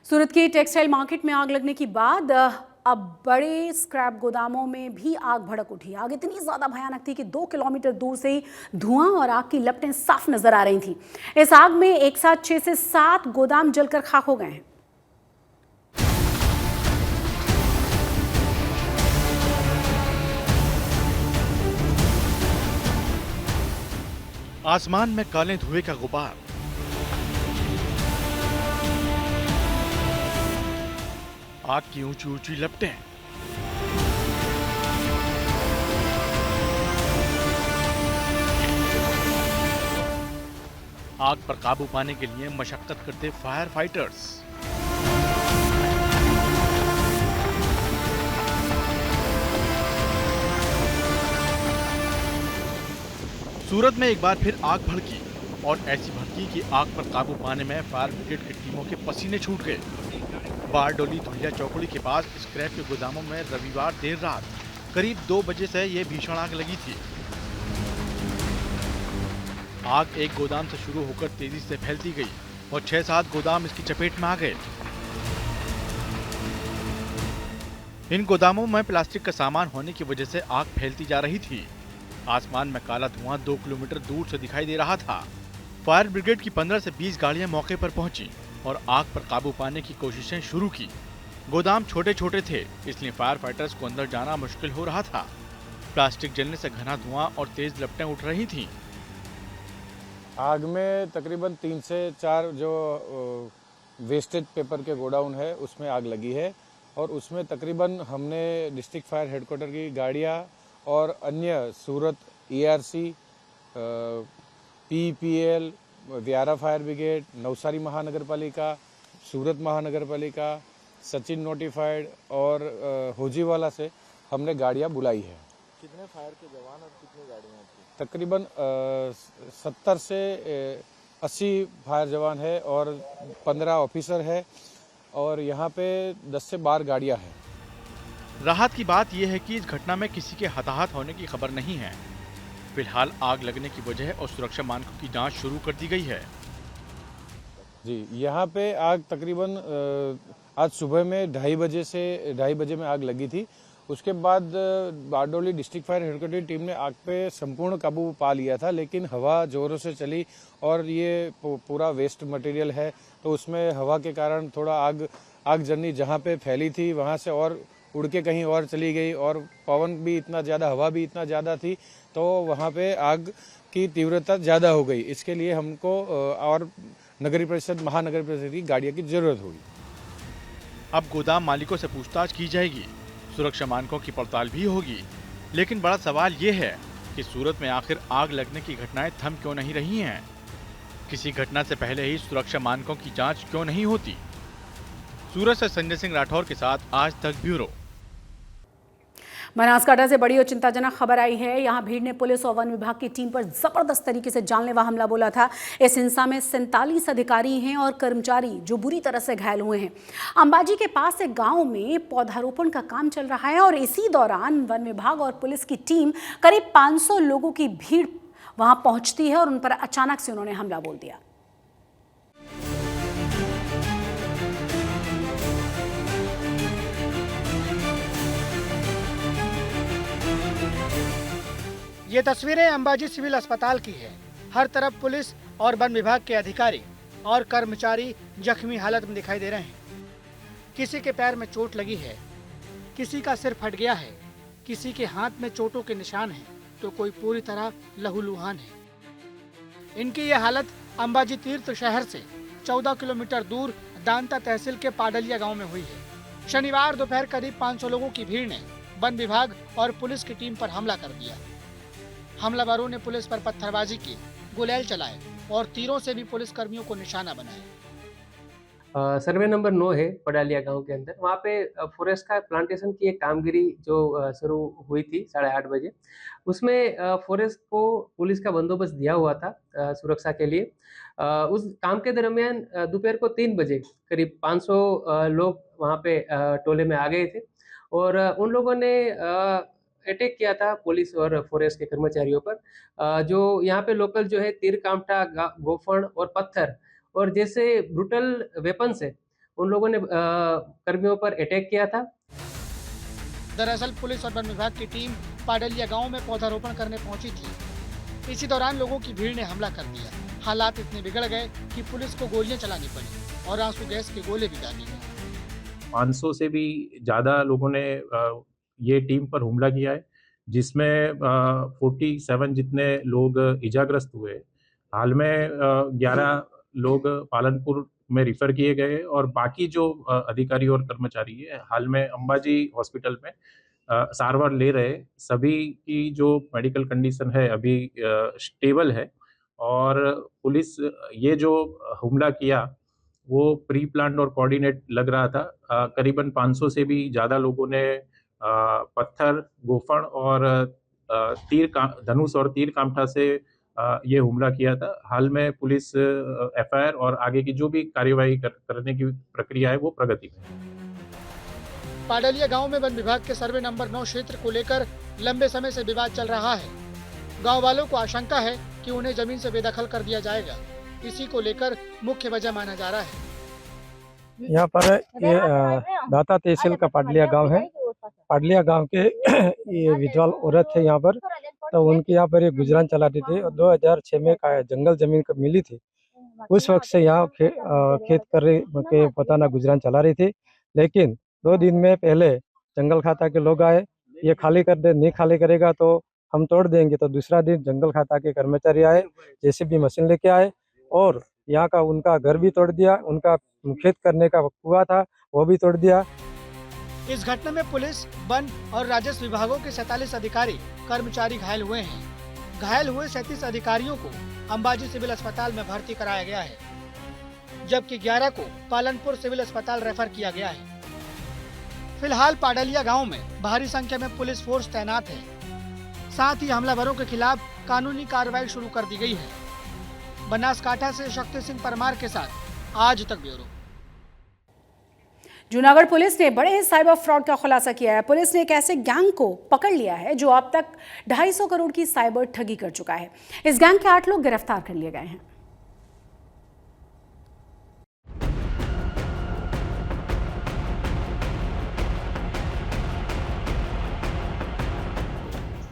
सूरत के textile market में आग लगने के बाद अब बड़े स्क्रैप गोदामों में भी आग भड़क उठी। आग इतनी ज्यादा भयानक थी कि 2 किलोमीटर दूर से ही धुआं और आग की लपटें साफ नजर आ रही थी। इस आग में एक साथ 6 से 7 गोदाम जलकर खाक हो गए हैं। आसमान में काले धुएं का गुबार, आग की ऊंची ऊंची लपटें, आग पर काबू पाने के लिए मशक्कत करते फायर फाइटर्स। सूरत में एक बार फिर आग भड़की और ऐसी भड़की कि आग पर काबू पाने में फायर ब्रिगेड की टीमों के पसीने छूट गए। बारडोली धुलिया चौकड़ी के पास स्क्रैप के गोदामों में रविवार देर रात करीब 2 बजे से ये भीषण आग लगी थी। आग एक गोदाम से शुरू होकर तेजी से फैलती गई और 6-7 गोदाम इसकी चपेट में आ गए। इन गोदामों में प्लास्टिक का सामान होने की वजह से आग फैलती जा रही थी। आसमान में काला धुआं 2 किलोमीटर दूर से दिखाई दे रहा था। फायर ब्रिगेड की 15 से 20 गाड़ियां मौके पर पहुंची और आग पर काबू पाने की कोशिशें शुरू की। गोदाम छोटे छोटे थे, इसलिए फायर फाइटर्स को अंदर जाना मुश्किल हो रहा था। प्लास्टिक जलने से घना धुआं और तेज लपटें उठ रही थीं। आग में तकरीबन 3 से 4 जो वेस्टेज पेपर के गोडाउन है उसमें आग लगी है और उसमें तकरीबन हमने डिस्ट्रिक्ट फायर हेडक्वार्टर की गाड़ियां और अन्य सूरत ERC, PPL, व्यारा फायर ब्रिगेड, नवसारी महानगर पालिका, सूरत महानगर पालिका, सचिन नोटिफाइड और होजीवाला से हमने गाड़ियां बुलाई है। कितने फायर के जवान और कितनी गाड़ियां थी? तकरीबन 70 से 80 फायर जवान है और 15 ऑफिसर है और यहाँ पे 10 से 12 गाड़ियां हैं। राहत की बात यह है कि इस घटना में किसी के हताहत होने की खबर नहीं है। फिलहाल आग लगने की वजह और सुरक्षा मानकों की जांच शुरू कर दी गई है। जी, यहाँ पे आग तकरीबन आज सुबह में 2:30 बजे में आग लगी थी। उसके बाद बारडोली डिस्ट्रिक्ट फायर हेडक्वार्टर की टीम ने आग पे संपूर्ण काबू पा लिया था, लेकिन हवा जोरों से चली और ये पूरा वेस्ट मटेरियल है तो उसमें हवा के कारण थोड़ा आगजनी जहाँ पे फैली थी वहाँ से और उड़ के कहीं और चली गई और पवन भी इतना ज़्यादा, हवा भी इतना ज़्यादा थी तो वहाँ पे आग की तीव्रता ज़्यादा हो गई। इसके लिए हमको और नगरीय परिषद, महानगर परिषद की गाड़ियों की जरूरत हुई। अब गोदाम मालिकों से पूछताछ की जाएगी, सुरक्षा मानकों की पड़ताल भी होगी। लेकिन बड़ा सवाल ये है कि सूरत में आखिर आग लगने की घटनाएं थम क्यों नहीं रही हैं? किसी घटना से पहले ही सुरक्षा मानकों की जांच क्यों नहीं होती? सूरत से संजय सिंह राठौर के साथ आज तक ब्यूरो। बनासकांठा से बड़ी और चिंताजनक खबर आई है। यहां भीड़ ने पुलिस और वन विभाग की टीम पर जबरदस्त तरीके से जानलेवा हमला बोला था। इस हिंसा में 47 अधिकारी हैं और कर्मचारी जो बुरी तरह से घायल हुए हैं। अंबाजी के पास एक गांव में पौधारोपण का काम चल रहा है और इसी दौरान वन विभाग और पुलिस की टीम करीब 500 लोगों की भीड़ वहां पहुंचती है और उन पर अचानक से उन्होंने हमला बोल दिया। ये तस्वीरें अंबाजी सिविल अस्पताल की है। हर तरफ पुलिस और वन विभाग के अधिकारी और कर्मचारी जख्मी हालत में दिखाई दे रहे हैं। किसी के पैर में चोट लगी है, किसी का सिर फट गया है, किसी के हाथ में चोटों के निशान हैं, तो कोई पूरी तरह लहूलुहान है। इनकी ये हालत अंबाजी तीर्थ शहर से 14 किलोमीटर दूर दांता तहसील के पाडलिया गांव में हुई है। शनिवार दोपहर करीब 500 लोगों की भीड़ ने वन विभाग और पुलिस की टीम पर हमला कर दिया। हमलावरों ने पुलिस पर पत्थरबाजी की, गुलेल चलाए और तीरों से भी पुलिस कर्मियों को निशाना बनाया। सर्वे नंबर 9 है पडालिया गांव के अंदर। वहाँ पे फॉरेस्ट का प्लांटेशन की एक कामगिरी जो शुरू हुई थी 8:30 बजे, उसमें फॉरेस्ट को पुलिस का बंदोबस्त दिया हुआ था सुरक्षा के लिए। उस काम के दरमियान दोपहर को 3 बजे करीब 500 लोग वहाँ पे टोले में आ गए थे और उन लोगों ने अटैक किया था पुलिस और फॉरेस्ट के कर्मचारियों पर। जो यहाँ पे लोकल जो है तीर कामठा, गोफन और पत्थर और जैसे ब्रूटल वेपन्स है, उन लोगों ने कर्मियों पर अटैक किया था। दरअसल पुलिस और वन विभाग की टीम पाडलिया गांव में पौधारोपण करने पहुंची थी। इसी दौरान लोगों की भीड़ ने हमला कर दिया। हालात इतने बिगड़ गए कि पुलिस को गोलियां चलानी पड़ी और आंसू गैस के गोले भी दागे गए। 500 से भी ज़्यादा लोगों ने ये टीम पर हमला किया है, जिसमें 47 जितने लोग इजाग्रस्त हुए। हाल में 11 लोग पालनपुर में रिफर किए गए और बाकी जो अधिकारी और कर्मचारी है हाल में अंबाजी हॉस्पिटल में सारवार ले रहे। सभी की जो मेडिकल कंडीशन है अभी स्टेबल है और पुलिस ये जो हमला किया वो प्री प्लान और कोऑर्डिनेट लग रहा था। करीबन 500 से भी ज़्यादा लोगों ने पत्थर, गोफन और धनुष और तीर कामठा से ये हमला किया था। हाल में पुलिस एफआईआर और आगे की जो भी कार्यवाही करने की प्रक्रिया है वो प्रगति में। पाडलिया गांव में वन विभाग के सर्वे नंबर 9 क्षेत्र को लेकर लंबे समय से विवाद चल रहा है। गांव वालों को आशंका है कि उन्हें जमीन से बेदखल कर दिया जाएगा। इसी को लेकर मुख्य वजह माना जा रहा है। यहाँ पर ये दाता तहसील का पाडलिया गांव है। पाडलिया गांव के ये विधवा औरत है यहाँ पर, तो उनके यहाँ पर ये गुजरान चलाती थी और 2006 में जंगल जमीन मिली थी। उस वक्त से यहाँ खेत कर रही के पता ना गुजरान चला रही थी। लेकिन 2 दिन में पहले जंगल खाता के लोग आए, ये खाली कर दे, नहीं खाली करेगा तो हम तोड़ देंगे। तो दूसरा दिन जंगल खाता के कर्मचारी आए, जेसीबी मशीन लेके आए और यहाँ का उनका घर भी तोड़ दिया। उनका खेत करने का कुआं था वो भी तोड़ दिया। इस घटना में पुलिस, वन और राजस्व विभागों के 47 अधिकारी कर्मचारी घायल हुए हैं। घायल हुए 37 अधिकारियों को अंबाजी सिविल अस्पताल में भर्ती कराया गया है, जबकि 11 को पालनपुर सिविल अस्पताल रेफर किया गया है। फिलहाल पाडलिया गांव में भारी संख्या में पुलिस फोर्स तैनात है। साथ ही हमलावरों के खिलाफ कानूनी कार्रवाई शुरू कर दी गई है। बनासकांठा से शक्ति सिंह परमार के साथ आज तक ब्यूरो। जूनागढ़ पुलिस ने बड़े साइबर फ्रॉड का खुलासा किया है। पुलिस ने एक ऐसे गैंग को पकड़ लिया है जो अब तक 250 करोड़ की साइबर ठगी कर चुका है। इस गैंग के 8 लोग गिरफ्तार कर लिए गए हैं।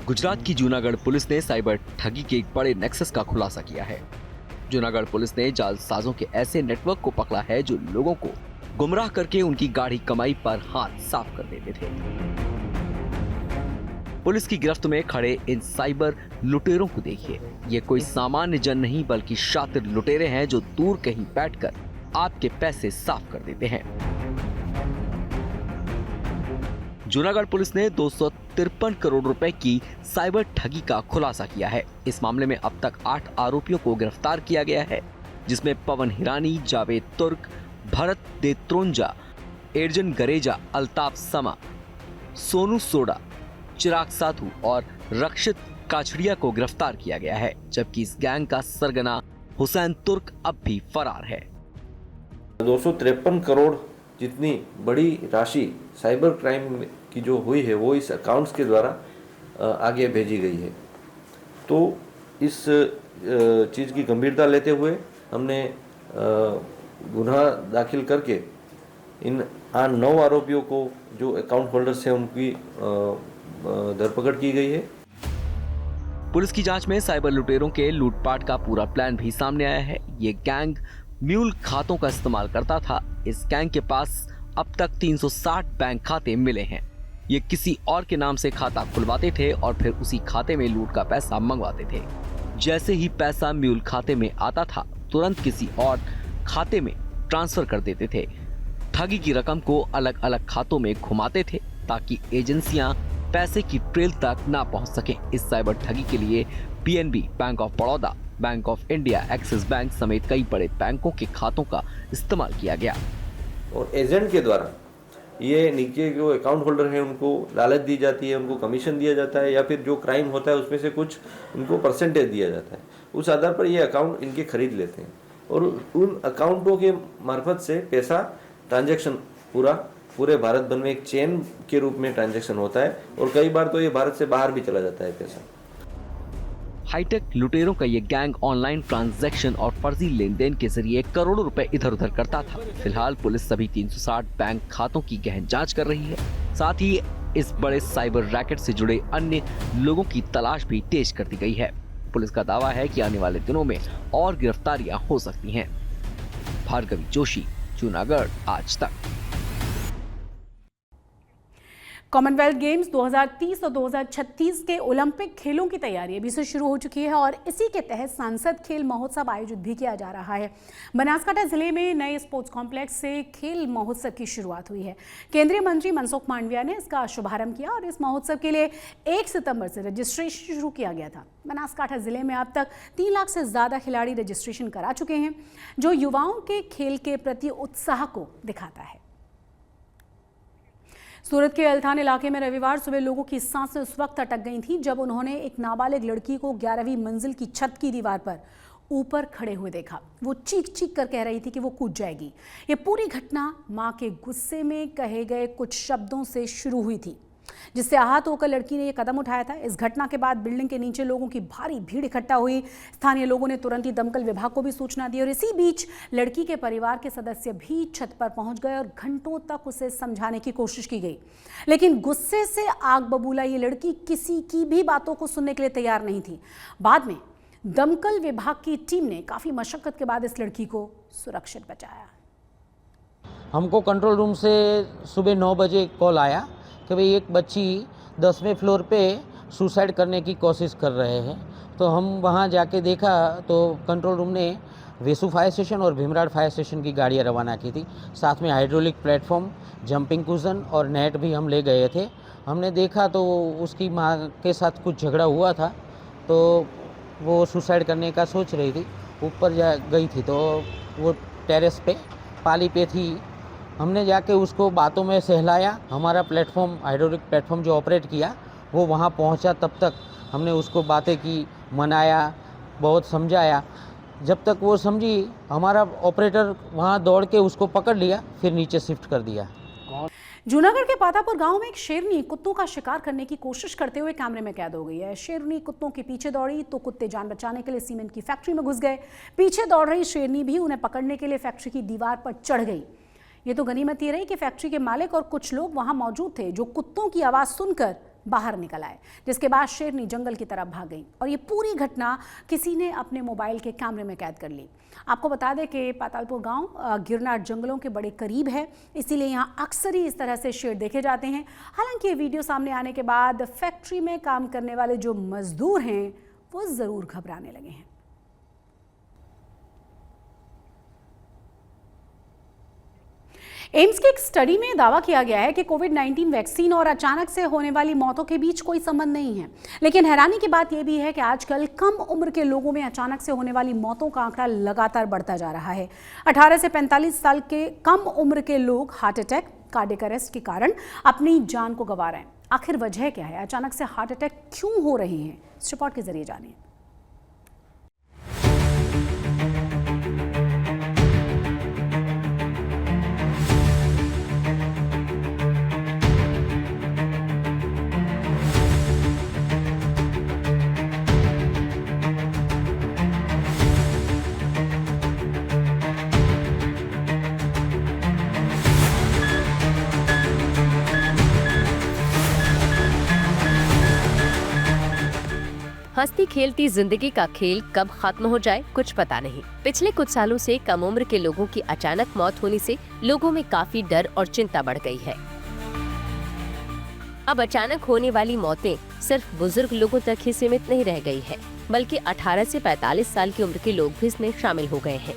गुजरात की जूनागढ़ पुलिस ने साइबर ठगी के एक बड़े नेक्सस का खुलासा किया है। जूनागढ़ पुलिस ने जालसाजों के ऐसे नेटवर्क को पकड़ा है जो लोगों को गुमराह करके उनकी गाढ़ी कमाई पर हाथ साफ कर देते थे। पुलिस की गिरफ्त में खड़े इन साइबर लुटेरों को देखिए। ये कोई सामान्य जन नहीं बल्कि शातिर लुटेरे हैं जो दूर कहीं बैठकर आपके पैसे साफ कर देते हैं। जूनागढ़ पुलिस ने 253 करोड़ रुपए की साइबर ठगी का खुलासा किया है। इस मामले में अब तक 8 आरोपियों को गिरफ्तार किया गया है, जिसमें पवन हिरानी, जावेद तुर्क, भरत देत्रोंजा, एर्जन गरेजा, अल्ताफ समा, सोनू सोडा, चिराग साधु और रक्षित काछड़िया को गिरफ्तार किया गया है, जबकि इस गैंग का सरगना हुसैन तुर्क अब भी फरार है। 253 करोड़ जितनी बड़ी राशि साइबर क्राइम की जो हुई है वो इस अकाउंट्स के द्वारा आगे भेजी गई है। तो इस चीज़ की गंभीरता लेते हुए हमने गुनाह दाखिल करके इन 9 आरोपियों को जो अकाउंट होल्डर्स हैं उनकी धरपकड़ की गई है। पुलिस की जांच में साइबर लुटेरों के लूटपाट का पूरा प्लान भी सामने आया है। ये गैंग म्यूल खातों का इस्तेमाल करता था। इस गैंग के पास अब तक 360 बैंक खाते मिले हैं। ये किसी और के नाम से खाता खुलवाते थे और फिर उसी खाते में लूट का पैसा मंगवाते थे। जैसे ही पैसा म्यूल खाते में आता था, तुरंत किसी और खाते में ट्रांसफर कर देते थे। ठगी की रकम को अलग अलग खातों में घुमाते थे ताकि एजेंसियां पैसे की ट्रेल तक ना पहुंच सकें। इस साइबर ठगी के लिए PNB, bank of Baroda, bank of India, axis bank समेत कई बड़े बैंकों के खातों का इस्तेमाल किया गया। और एजेंट के द्वारा ये नीचे जो अकाउंट होल्डर हैं उनको लालच दी जाती है, उनको कमीशन दिया जाता है या फिर जो क्राइम होता है उसमें से कुछ उनको परसेंटेज दिया जाता है। उस आधार पर ये अकाउंट इनके खरीद लेते हैं और उन अकाउंटों के मार्फत से पैसा ट्रांजैक्शन पूरा पूरे भारत भर में एक चेन के रूप में ट्रांजैक्शन होता है और कई बार तो ये भारत से बाहर भी चला जाता है पैसा। हाईटेक लुटेरों का ये गैंग ऑनलाइन ट्रांजैक्शन और फर्जी लेन देन के जरिए करोड़ों रुपए इधर उधर करता था। फिलहाल पुलिस सभी 360 बैंक खातों की गहन जांच कर रही है। साथ ही इस बड़े साइबर रैकेट से जुड़े अन्य लोगों की तलाश भी तेज कर दी गई है। पुलिस का दावा है कि आने वाले दिनों में और गिरफ्तारियां हो सकती हैं। भार्गवी जोशी, जूनागढ़ आज तक। कॉमनवेल्थ गेम्स 2030 और 2036 के ओलंपिक खेलों की तैयारी अभी से शुरू हो चुकी है और इसी के तहत सांसद खेल महोत्सव आयोजित भी किया जा रहा है। बनासकांठा जिले में नए स्पोर्ट्स कॉम्प्लेक्स से खेल महोत्सव की शुरुआत हुई है। केंद्रीय मंत्री मनसुख मांडविया ने इसका शुभारंभ किया और इस महोत्सव के लिए 1 सितंबर से रजिस्ट्रेशन शुरू किया गया था। बनासकांठा जिले में अब तक 3 लाख से ज्यादा खिलाड़ी रजिस्ट्रेशन करा चुके हैं, जो युवाओं के खेल के प्रति उत्साह को दिखाता है। सूरत के अल्थान इलाके में रविवार सुबह लोगों की सांसें उस वक्त अटक गई थी जब उन्होंने एक नाबालिग लड़की को 11वीं मंजिल की छत की दीवार पर ऊपर खड़े हुए देखा। वो चीख चीख कर कह रही थी कि वो कूद जाएगी। ये पूरी घटना मां के गुस्से में कहे गए कुछ शब्दों से शुरू हुई थी, जिससे आहत होकर लड़की ने यह कदम उठाया था। इस घटना के बाद बिल्डिंग के नीचे लोगों की भारी भीड़ इकट्ठा हुई। स्थानीय लोगों ने तुरंत ही दमकल विभाग को भी सूचना दी और इसी बीच लड़की के परिवार के सदस्य भी छत पर पहुंच गए और घंटों तक उसे समझाने की कोशिश की गई, लेकिन गुस्से से आग बबूला ये लड़की किसी की भी बातों को सुनने के लिए तैयार नहीं थी। बाद में दमकल विभाग की टीम ने काफी मशक्कत के बाद इस लड़की को सुरक्षित बचाया। हमको कंट्रोल रूम से सुबह 9 बजे कॉल आया कि भाई एक बच्ची 10वें फ्लोर पे सुसाइड करने की कोशिश कर रहे हैं। तो हम वहाँ जाके देखा तो कंट्रोल रूम ने वेसु फायर स्टेशन और भीमराड फायर स्टेशन की गाड़ियाँ रवाना की थी। साथ में हाइड्रोलिक प्लेटफॉर्म, जंपिंग कुशन और नेट भी हम ले गए थे। हमने देखा तो उसकी माँ के साथ कुछ झगड़ा हुआ था, तो वो सुसाइड करने का सोच रही थी। ऊपर गई थी तो वो टेरेस पे पाली पे थी। हमने जाके उसको बातों में सहलाया। हमारा प्लेटफॉर्म, हाइड्रोलिक प्लेटफॉर्म जो ऑपरेट किया वो वहाँ पहुँचा, तब तक हमने उसको बातें की, मनाया, बहुत समझाया। जब तक वो समझी, हमारा ऑपरेटर वहाँ दौड़ के उसको पकड़ लिया, फिर नीचे शिफ्ट कर दिया। जूनागढ़ के पातापुर गांव में एक शेरनी कुत्तों का शिकार करने की कोशिश करते हुए कैमरे में कैद हो गई है। शेरनी कुत्तों के पीछे दौड़ी तो कुत्ते जान बचाने के लिए सीमेंट की फैक्ट्री में घुस गए। पीछे दौड़ रही शेरनी भी उन्हें पकड़ने के लिए फैक्ट्री की दीवार पर चढ़ गई। ये तो गनीमत ये रही कि फैक्ट्री के मालिक और कुछ लोग वहां मौजूद थे जो कुत्तों की आवाज सुनकर बाहर निकल आए, जिसके बाद शेरनी जंगल की तरफ भाग गई और ये पूरी घटना किसी ने अपने मोबाइल के कैमरे में कैद कर ली। आपको बता दें कि पातालपुर गांव गिरनार जंगलों के बड़े करीब है, इसीलिए यहां अक्सर ही इस तरह से शेर देखे जाते हैं। हालांकि ये वीडियो सामने आने के बाद फैक्ट्री में काम करने वाले जो मजदूर हैं वो जरूर घबराने लगे हैं। एम्स की एक स्टडी में दावा किया गया है कि कोविड-19 वैक्सीन और अचानक से होने वाली मौतों के बीच कोई संबंध नहीं है। लेकिन हैरानी की बात यह भी है कि आजकल कम उम्र के लोगों में अचानक से होने वाली मौतों का आंकड़ा लगातार बढ़ता जा रहा है। 18 से 45 साल के कम उम्र के लोग हार्ट अटैक, कार्डियक अरेस्ट के कारण अपनी जान को गंवा रहे हैं। आखिर वजह क्या है? अचानक से हार्ट अटैक क्यों हो रहे हैं? इस रिपोर्ट के जरिए जानिए। हंसती खेलती जिंदगी का खेल कब खत्म हो जाए कुछ पता नहीं। पिछले कुछ सालों से कम उम्र के लोगों की अचानक मौत होने से लोगों में काफी डर और चिंता बढ़ गई है। अब अचानक होने वाली मौतें सिर्फ बुजुर्ग लोगों तक ही सीमित नहीं रह गई है, बल्कि 18 से 45 साल की उम्र के लोग भी इसमें शामिल हो गए हैं।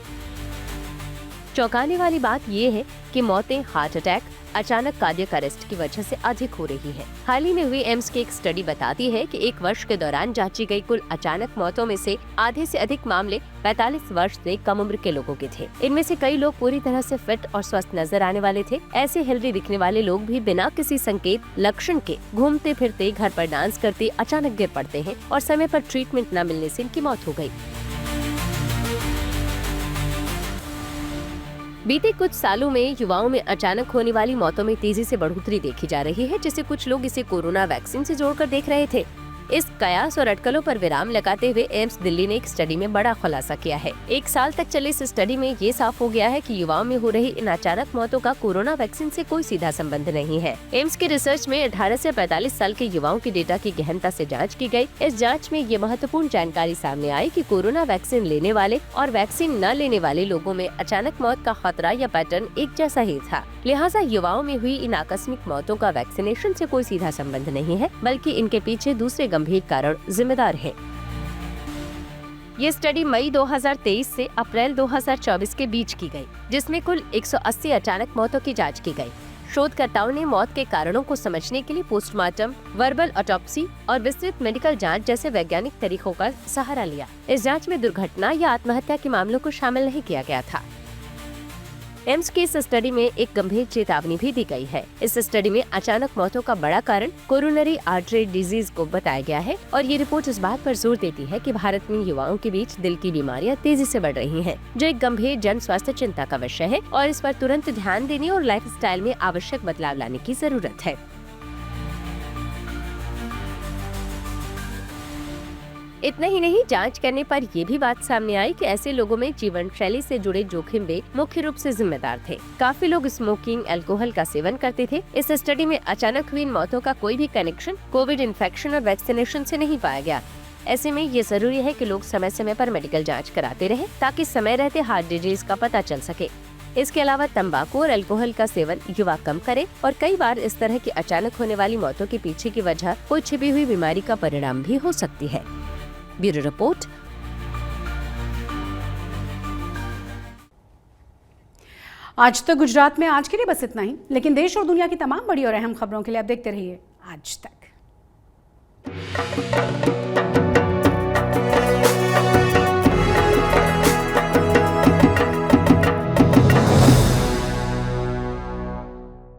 चौंकाने वाली बात ये है कि मौतें हार्ट अटैक, अचानक कार्डियक अरेस्ट की वजह से अधिक हो रही है। हाल ही में हुई एम्स की एक स्टडी बताती है कि 1 वर्ष के दौरान जांची गई कुल अचानक मौतों में से आधे से अधिक मामले 45 वर्ष से कम उम्र के लोगों के थे। इनमें से कई लोग पूरी तरह से फिट और स्वस्थ नजर आने वाले थे। ऐसे हेल्दी दिखने वाले लोग भी बिना किसी संकेत लक्षण के घूमते फिरते, घर पर डांस करते अचानक गिर पड़ते हैं और समय पर ट्रीटमेंट न मिलने से इनकी मौत हो गई। बीते कुछ सालों में युवाओं में अचानक होने वाली मौतों में तेजी से बढ़ोतरी देखी जा रही है, जिसे कुछ लोग इसे कोरोना वैक्सीन से जोड़कर देख रहे थे। इस कयास और अटकलों पर विराम लगाते हुए एम्स दिल्ली ने एक स्टडी में बड़ा खुलासा किया है। 1 साल तक चले इस स्टडी में ये साफ हो गया है कि युवाओं में हो रही इन अचानक मौतों का कोरोना वैक्सीन से कोई सीधा संबंध नहीं है। एम्स की रिसर्च में 18 से 45 साल के युवाओं के डेटा की गहनता से जांच की गई। इस जांच में ये महत्वपूर्ण जानकारी सामने आई कि कोरोना वैक्सीन लेने वाले और वैक्सीन न लेने वाले लोगों में अचानक मौत का खतरा या पैटर्न एक जैसा ही था। लिहाजा युवाओं में हुई इन आकस्मिक मौतों का वैक्सीनेशन से कोई सीधा संबंध नहीं है, बल्कि इनके पीछे दूसरे गंभीर कारण जिम्मेदार है। ये स्टडी मई 2023 से अप्रैल 2024 के बीच की गई, जिसमें कुल 180 अचानक मौतों की जांच की गई। शोधकर्ताओं ने मौत के कारणों को समझने के लिए पोस्टमार्टम, वर्बल ऑटोप्सी और विस्तृत मेडिकल जांच जैसे वैज्ञानिक तरीकों का सहारा लिया। इस जांच में दुर्घटना या आत्महत्या के मामलों को शामिल नहीं किया गया था। एम्स की इस स्टडी में एक गंभीर चेतावनी भी दी गई है। इस स्टडी में अचानक मौतों का बड़ा कारण कोरोनरी आर्टरी डिजीज को बताया गया है और ये रिपोर्ट इस बात पर जोर देती है कि भारत में युवाओं के बीच दिल की बीमारियां तेजी से बढ़ रही हैं, जो एक गंभीर जन स्वास्थ्य चिंता का विषय है और इस पर तुरंत ध्यान देने और लाइफस्टाइल में आवश्यक बदलाव लाने की जरूरत है। इतना ही नहीं, जांच करने पर यह भी बात सामने आई कि ऐसे लोगों में जीवन शैली से जुड़े जोखिम भी मुख्य रूप से जिम्मेदार थे। काफी लोग स्मोकिंग, अल्कोहल का सेवन करते थे। इस स्टडी में अचानक हुई इन मौतों का कोई भी कनेक्शन कोविड इन्फेक्शन और वैक्सीनेशन से नहीं पाया गया। ऐसे में ये जरूरी है कि लोग समय समय पर मेडिकल जांच कराते रहें, ताकि समय रहते हार्ट डिजीज का पता चल सके। इसके अलावा तंबाकू और अल्कोहल का सेवन युवा कम करे और कई बार इस तरह की अचानक होने वाली मौतों के पीछे की वजह कोई छिपी हुई बीमारी का परिणाम भी हो सकती है। Bureau report. आज तक गुजरात में आज के लिए बस इतना ही, लेकिन देश और दुनिया की तमाम बड़ी और अहम खबरों के लिए आप देखते रहिए आज तक।